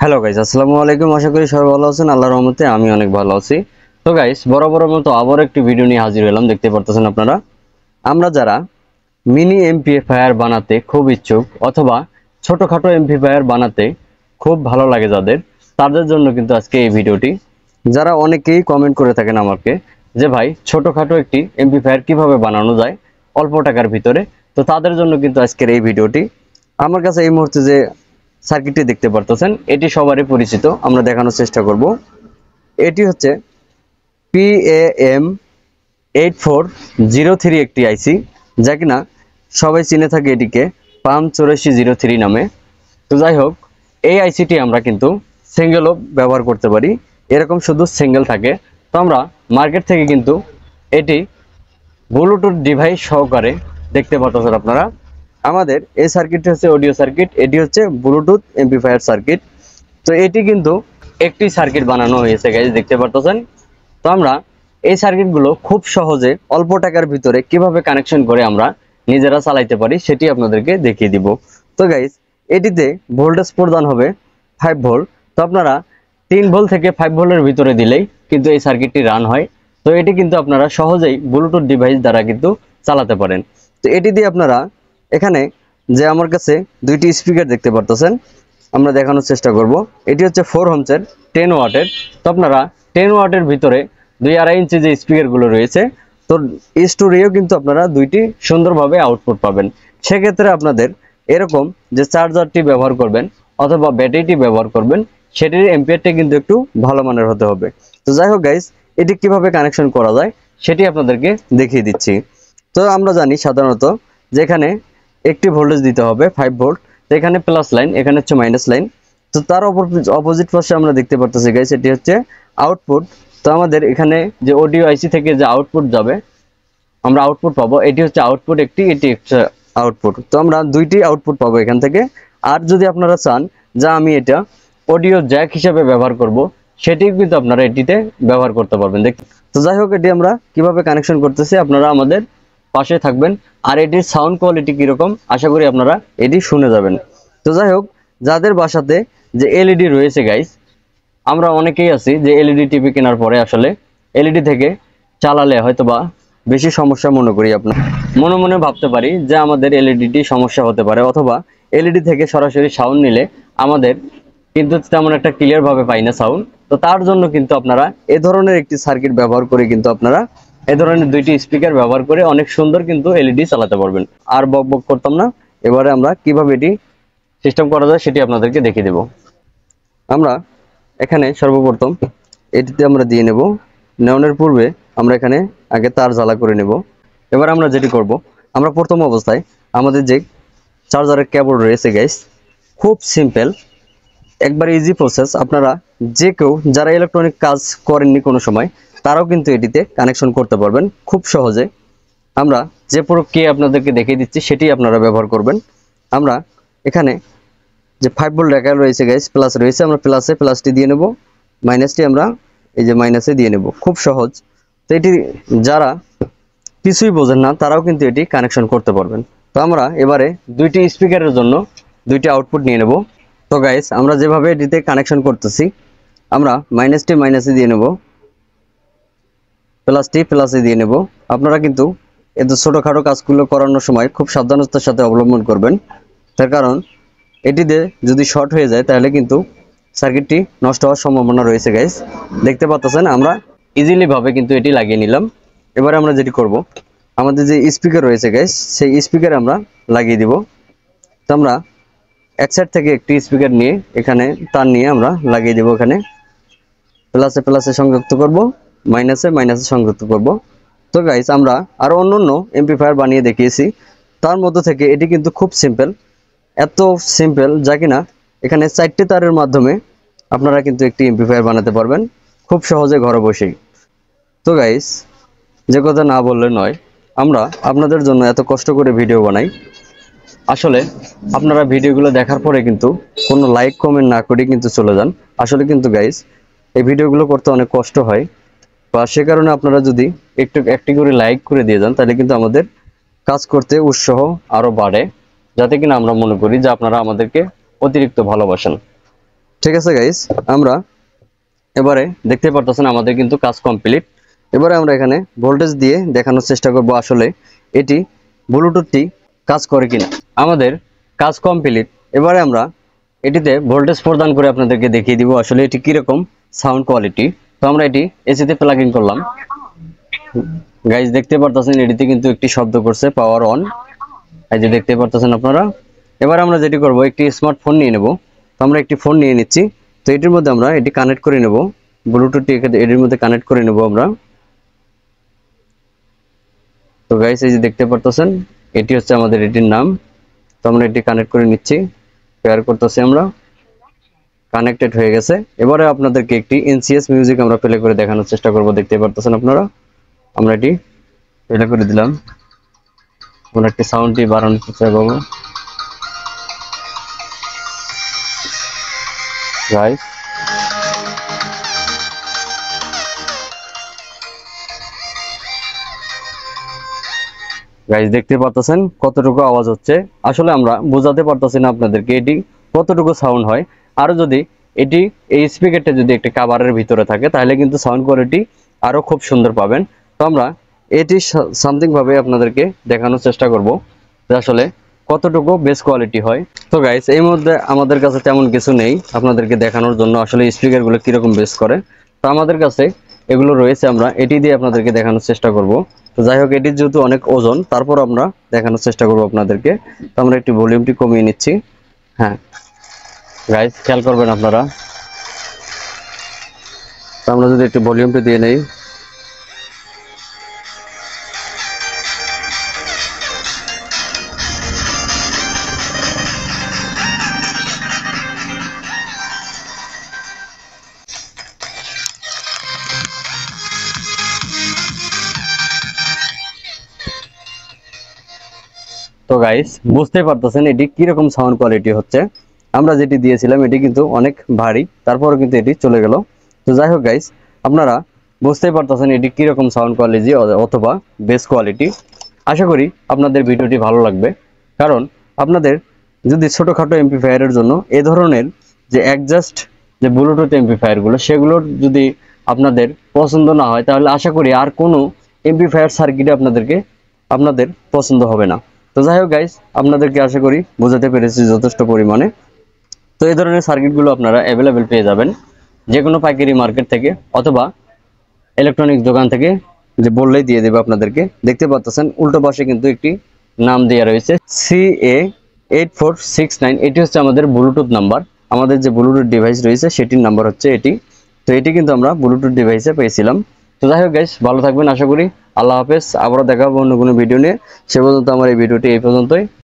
Hello guys, আসসালামু আলাইকুম। আশা করি সবাই ভালো আছেন। আল্লাহর রহমতে আমি অনেক ভালো আছি। তো গাইস, বরাবরের মতো আবার একটি ভিডিও নিয়ে হাজির হলাম। দেখতে পারতেছেন আপনারা, আমরা যারা মিনি এমপ্লিফায়ার বানাতে খুব ইচ্ছুক অথবা ছোটখাটো এমপ্লিফায়ার বানাতে খুব ভালো লাগে যাদের, তাদের জন্য কিন্তু আজকে এই ভিডিওটি। যারা অনেকেই কমেন্ট করে থাকেন আমাকে যে ভাই, ছোটখাটো একটি এমপ্লিফায়ার কিভাবে বানানো যায় অল্প টাকার ভিতরে, তো তাদের জন্য কিন্তু আজকের এই ভিডিওটি। আমার কাছে এই মুহূর্তে যে সার্কিটটি দেখতে পারতেছেন, এটি সবারই পরিচিত। আমরা দেখানোর চেষ্টা করব। এটি হচ্ছে PAM 8403 একটি আইসি, যা কিনা সবাই চিনে থাকে এটিকে PAM 8403 নামে। তো যাই হোক, এই আইসিটি আমরা কিন্তু সিঙ্গেলও ব্যবহার করতে পারি। এরকম শুধু সিঙ্গেল থাকে। তো আমরা মার্কেট থেকে কিন্তু এটি ব্লুটুথ ডিভাইস সহকারে দেখতে পাচ্ছেন আপনারা। আমাদের এই সার্কিটটি হচ্ছে অডিও সার্কিট, এটি হচ্ছে ব্লুটুথ এমপ্লিফায়ার সার্কিট। তো এটি কিন্তু একটি সার্কিট বানানো হয়েছে গাইজ, দেখতে পাচ্ছেন। তো আমরা এই সার্কিটগুলো খুব সহজে অল্প টাকার ভিতরে কিভাবে কানেকশন করে আমরা নিজেরা চালাইতে পারি সেটি আপনাদেরকে দেখিয়ে দিব। তো গাইজ, এটিতে ভোল্টেজ প্রদান হবে 5 ভোল্ট। তো আপনারা 3 ভোল্ট থেকে 5 ভোল্টের ভিতরে দিলেই কিন্তু এই সার্কিটটি রান হয়। তো এটি কিন্তু আপনারা সহজেই ব্লুটুথ ডিভাইস দ্বারা কিন্তু চালাতে পারেন। তো এটি দিয়ে আপনারা এখানে যে আমার কাছে দুইটি স্পিকার দেখতে পারতেছেন, আমরা দেখানোর চেষ্টা করব। এটি হচ্ছে 4 ওহমসের 10 ওয়াটের। তো আপনারা 10 ওয়াটের ভিতরে 2.5 ইঞ্চি যে স্পিকারগুলো রয়েছে, তো স্টোরিও কিন্তু আপনারা দুইটি সুন্দরভাবে আউটপুট পাবেন। সেক্ষেত্রে আপনাদের এরকম যে চার্জারটি ব্যবহার করবেন অথবা ব্যাটারিটি ব্যবহার করবেন, সেটির এম্পিয়ারটা কিন্তু একটু ভালো মানের হতে হবে। তো যাই হোক গাইস, এটি কিভাবে কানেকশন করা যায় সেটি আপনাদেরকে দেখিয়ে দিচ্ছি। তো আমরা জানি সাধারণত যেখানে একটি ভোল্টেজ দিতে হবে 5 ভোল্ট, তো এখানে প্লাস লাইন, এখানে হচ্ছে মাইনাস লাইন। তো তার অপোজিট পাশে আমরা দেখতে পারতেছি গাইস, এটি হচ্ছে আউটপুট। তো আমাদের এখানে যে অডিও আইসি থেকে যে আউটপুট যাবে, আমরা আউটপুট পাবো। এটি হচ্ছে আউটপুট একটি, এটি হচ্ছে আউটপুট। তো আমরা দুইটি আউটপুট পাবো এখান থেকে। আর যদি আপনারা চান যে আমি এটা অডিও জ্যাক হিসেবে ব্যবহার করব, সেটিও কিন্তু আপনারা এটিতে ব্যবহার করতে পারবেন। তো যাই হোক, এটি আমরা কিভাবে কানেকশন করতেছি আপনারা আমাদের পাশে থাকবেন। আর এটির সাউন্ড কোয়ালিটি কীরকম আশা করি আপনারা এটি শুনে যাবেন। তো যাই হোক, যাদের বাসাতে যে এলইডি রয়েছে গাইস, আমরা অনেকেই আছি যে এলইডি টিভি কেনার পরে আসলে এলইডি থেকে চালালে হয়তোবা বেশি সমস্যা মনে করি। আপনার মনে মনে ভাবতে পারি যে আমাদের এলইডিটি সমস্যা হতে পারে, অথবা এলইডি থেকে সরাসরি সাউন্ড নিলে আমাদের কিন্তু তেমন একটা ক্লিয়ার ভাবে পাই না সাউন্ড। তো তার জন্য কিন্তু আপনারা এ ধরনের একটি সার্কিট ব্যবহার করে কিন্তু আপনারা এ ধরনের দুইটি স্পিকার ব্যবহার করে অনেক সুন্দর কিন্তু এলইডি চালাতে পারবেন। আর বক বক করতাম না, এবারে আমরা কিভাবে এটি সিস্টেম করা যায় সেটি আপনাদেরকে দেখিয়ে দেব। আমরা এখানে সর্বপ্রথম এটিতে আমরা দিয়ে নেব। নেওয়ানোর পূর্বে আমরা এখানে আগে তার জ্বালা করে নেব। এবার আমরা যেটি করব, আমরা প্রথম অবস্থায় আমাদের যে চার্জারের কেবল রয়েছে গাইস, খুব সিম্পল, একবার ইজি প্রসেস। আপনারা যে কেউ যারা ইলেকট্রনিক কাজ করেননি কোনো সময়, তারাও কিন্তু এটিতে কানেকশন করতে পারবেন খুব সহজে। আমরা যে প্রক্রিয়া আপনাদেরকে দেখিয়ে দিচ্ছি সেটি আপনারা ব্যবহার করবেন। আমরা এখানে যে 5 ভোল্ট রেখা রয়েছে গাইস, প্লাস রয়েছে, আমরা প্লাসটি দিয়ে নেব, মাইনাসটি আমরা এই যে মাইনাসে দিয়ে নেব। খুব সহজ। তো এটি যারা কিছুই বোঝেন না তারাও কিন্তু এটি কানেকশন করতে পারবেন। তো আমরা এবারে দুইটি স্পিকারের জন্য দুইটি আউটপুট নিয়ে নেব। তো গাইস, আমরা যেভাবে এটিতে কানেকশন করতেছি, আমরা মাইনাসটি মাইনাসে দিয়ে নেব, প্লাসটি প্লাসে দিয়ে নেব। আপনারা কিন্তু এত ছোটোখাটো কাজগুলো করানোর সময় খুব সাবধানতার সাথে অবলম্বন করবেন। তার কারণ এটিতে যদি শর্ট হয়ে যায় তাহলে কিন্তু সার্কিটটি নষ্ট হওয়ার সম্ভাবনা রয়েছে গাইস। দেখতে পাচ্ছেন আমরা ইজিলি ভাবে কিন্তু এটি লাগিয়ে নিলাম। এবারে আমরা যেটি করব, আমাদের যে স্পিকার রয়েছে গাইস, সেই স্পিকার আমরা লাগিয়ে দিব। তো আমরা এক সাইড থেকে একটি স্পিকার নিয়ে এখানে তার নিয়ে আমরা লাগিয়ে দেব। এখানে প্লাসে প্লাসে সংযুক্ত করব, মাইনাসে মাইনাসে সংযুক্ত করব। তো গাইস, আমরা আরো অন্য এমপ্লিফায়ার বানিয়ে দেখিয়েছি, তার মধ্যে থেকে এটি কিন্তু খুব সিম্পল, এত সিম্পল যা কিনা এখানে 4টি তারের মাধ্যমে আপনারা কিন্তু একটি এমপ্লিফায়ার বানাতে পারবেন খুব সহজে ঘরে বসেই। তো গাইস, যে কথা না বললে নয়, আমরা আপনাদের জন্য এত কষ্ট করে ভিডিও বানাই। আসলে আপনারা ভিডিওগুলো দেখার পরে কিন্তু কোনো লাইক কমেন্ট না করে কিন্তু চলে যান। আসলে কিন্তু গাইস, এই ভিডিওগুলো করতে অনেক কষ্ট হয়, বা সে কারণে আপনারা যদি একটি করে লাইক করে দিয়ে যান তাহলে কিন্তু আমাদের কাজ করতে উৎসাহ আরো বাড়ে, যাতে কিনা আমরা মনে করি যে আপনারা আমাদেরকে অতিরিক্ত ভালোবাসেন। ঠিক আছে গাইস, আমরা এবারে দেখতে পারতেছেন আমাদের কিন্তু কাজ কমপ্লিট। এবারে আমরা এখানে ভোল্টেজ দিয়ে দেখানোর চেষ্টা করব আসলে এটি ব্লুটুথটি কাজ করে কিনা। আমাদের কাজ কমপ্লিট। এবারে আমরা এটিতে ভোল্টেজ প্রদান করে আপনাদেরকে দেখিয়ে দিব আসলে এটি কিরকম সাউন্ড কোয়ালিটি। তো আমরা এটি এসিতে প্লাগ ইন করলাম। গাইস দেখতে পারতেছেন এটিতে কিন্তু একটি শব্দ করছে পাওয়ার অন, এই যে দেখতে পারতেছেন আপনারা। এবার আমরা যেটি করব একটি স্মার্টফোন নিয়ে নেব। তো আমরা একটি ফোন নিয়ে নিচ্ছি। তো এটির মধ্যে আমরা এটি কানেক্ট করে নেব, ব্লুটুথটি এটির মধ্যে কানেক্ট করে নেব আমরা। তো গাইস এই যে দেখতে পারতেছেন এটি হচ্ছে আমাদের এটির নাম। তো আমরা এটি কানেক্ট করে নিচ্ছি, পেয়ার করতেছি আমরা, কানেক্টেড হয়ে গেছে। এবারে আপনাদেরকে একটি এনসিএস মিউজিক আমরা প্লে করে দেখানোর চেষ্টা করব। দেখতে পারতেছেন আপনারা, আমরা এটি প্লে করে দিলাম। আমরা একটি সাউন্ডটি বাড়ানোর চেষ্টা করব গাইস। গাইস দেখতে পারতেছেন কতটুকু আওয়াজ হচ্ছে। আসলে আমরা বোঝাতে পারতেছি না আপনাদেরকে এটি কতটুকু সাউন্ড হয়। আরো যদি এটি এই স্পিকারটা যদি একটা কভারের ভিতরে থাকে তাহলে কিন্তু সাউন্ড কোয়ালিটি আরো খুব সুন্দর পাবেন। তো আমরা এটি সামথিং ভাবে আপনাদেরকে দেখানোর চেষ্টা করব যে আসলে কতটুকু বেস কোয়ালিটি হয়। তো গাইস এই মধ্যে আমাদের কাছে তেমন কিছু নেই আপনাদেরকে দেখানোর জন্য আসলে স্পিকারগুলো কিরকম বেস করে। তো আমাদের কাছে এগুলো রয়েছে, আমরা এটি দিয়ে আপনাদেরকে দেখানোর চেষ্টা করব। তো যাই হোক এটির যেহেতু অনেক ওজন, তারপর আমরা দেখানোর চেষ্টা করব আপনাদেরকে। তো আমরা একটু ভলিউমটি কমিয়ে নিচ্ছি। হ্যাঁ গাইস খেয়াল করবেন আপনারা। তো আমরা যদি একটু ভলিউমটি দিয়ে নেই, তো গাইস বুঝতে পারতেছেন এটি কিরকম সাউন্ড কোয়ালিটি হচ্ছে। আমরা যেটি দিয়েছিলাম এটি কিন্তু অনেক ভারী, তারপরও কিন্তু এটি চলে গেল। তো যাই হোক গাইস আপনারা বুঝতেই পারতেছেন এটি কিরকম সাউন্ড কোয়ালিটি অথবা বেস কোয়ালিটি। আশা করি আপনাদের ভিডিওটি ভালো লাগবে, কারণ আপনাদের যদি ছোটোখাটো এমপ্লিফায়ারের জন্য এ ধরনের যে অ্যাডজাস্ট যে ব্লুটুথ এমপ্লিফায়ারগুলো সেগুলোর যদি আপনাদের পছন্দ না হয় তাহলে আশা করি আর কোনো এমপ্লিফায়ার সার্কিটে আপনাদের পছন্দ হবে না। তো যাই হোক গাইস আপনাদেরকে আশা করি বোঝাতে পেরেছি যথেষ্ট পরিমাণে। তো এই ধরনের সার্কিটগুলো আপনারা অ্যাভেলেবেল পেয়ে যাবেন যে কোনো পাইকারি মার্কেট থেকে অথবা ইলেকট্রনিক্স দোকান থেকে, যে বললেই দিয়ে দেবে আপনাদেরকে। দেখতে পাচ্ছেন উল্টো পাশে কিন্তু একটি নাম দেওয়া রয়েছে CA8469। এটি হচ্ছে আমাদের ব্লুটুথ নাম্বার, আমাদের যে ব্লুটুথ ডিভাইস রয়েছে সেটির নাম্বার হচ্ছে এটি। তো এটি কিন্তু আমরা ব্লুটুথ ডিভাইসে পেয়েছিলাম। তো যাই হোক গাইস ভালো থাকবেন আশা করি। আল্লাহ হাফেজ, আবারও দেখা হবে অন্য কোনো ভিডিও নিয়ে। সে পর্যন্ত আমার এই ভিডিওটি এই পর্যন্তই।